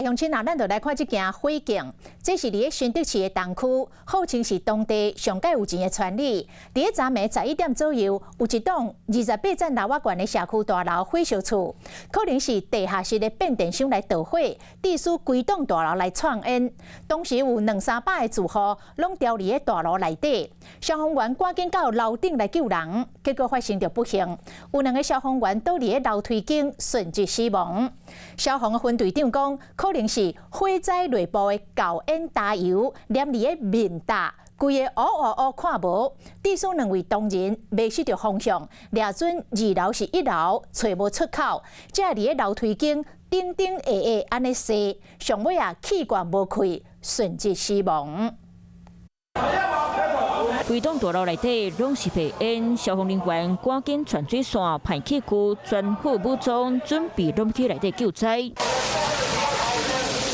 乡亲啊，咱就来看这件火警。这是伫咧新竹市的东区，号称是当地上界有钱的村里。伫咧昨暝11点左右，有一栋28层楼高的社区大楼火烧厝，可能是地下室的变电箱来导火，致使规栋大楼来窜烟。当时有2、300个住户拢掉伫咧大楼内底，消防员赶紧到楼顶来救人，结果发生着不幸，有2个消防员倒伫咧楼梯间瞬即死亡。消防的分队长讲，可能是火灾内部的高烟焦油黏伫咧面搭，规个乌看无，致使2位同仁迷失着方向，掠准2楼是1楼，找无出口，才伫咧楼梯间顶顶下下安尼踅，上尾气管无开，瞬即死亡。规栋大楼内底拢是白烟，消防人员赶紧传水线、排气库，全副武装，准备拢去内底救灾。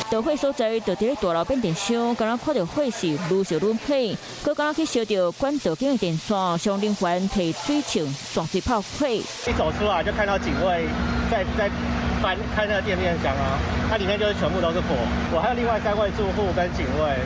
导火所在就伫咧大楼变电箱，刚刚看到火势愈烧愈猛，佮刚刚去烧到管道间的电线，消防人员提水枪撞水炮火。一走出来就看到警卫在开那个电面箱啊，它里面就是全部都是火。我还有另外3位住户跟警卫。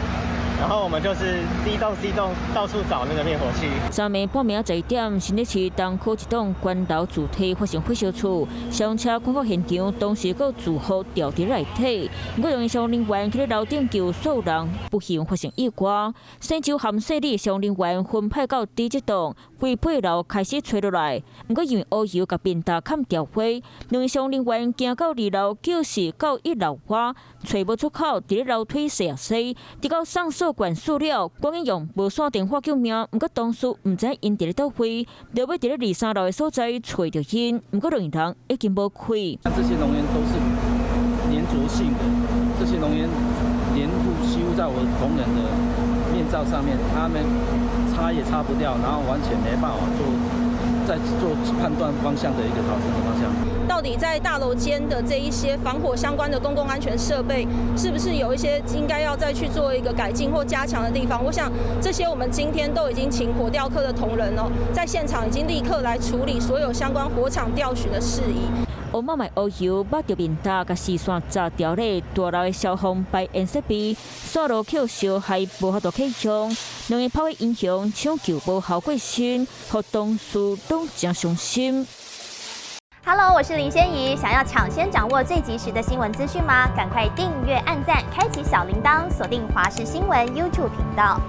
然后我们就是D栋 C栋到处找那个灭火器。昨暝半暝11点，新竹市东区一栋关楼主体发生火烧厝，消防车赶到现场，当时有住户掉伫内底，不过用消防人员去咧楼顶救所有人，不幸发生意外。新洲含细里消防人员分派到第一栋规8楼开始吹落来，不过因为乌油甲面搭砍掉火，2位消防人员行到2楼救势到1楼外，找无出口，伫咧楼梯踅踅，直到上锁管塑料，赶紧用无线电话救命。不过当时唔知因伫咧倒位，就要伫咧2、3楼的所在找到因。不过人已经无开。这些浓烟都是粘着性的，这些浓烟吸附在我同仁的面罩上面，他们擦也擦不掉，然后完全没办法做判断方向的一个逃生的方向。到底在大楼间的这一些防火相关的公共安全设备，是不是有一些应该要再去做一个改进或加强的地方？我想这些我们今天都已经请火调科的同仁哦，在现场已经立刻来处理所有相关火场调取的事宜。乌冒卖乌油，把着面搭甲视线炸掉咧，大楼的消防排烟设备线路扣烧还无法度启用，2个炮的影响抢救无效过身，互当事拢真伤心。Hello， 我是林仙怡。想要抢先掌握最及时的新闻资讯吗？赶快订阅、按赞、开启小铃铛，锁定华视新闻 YouTube 频道。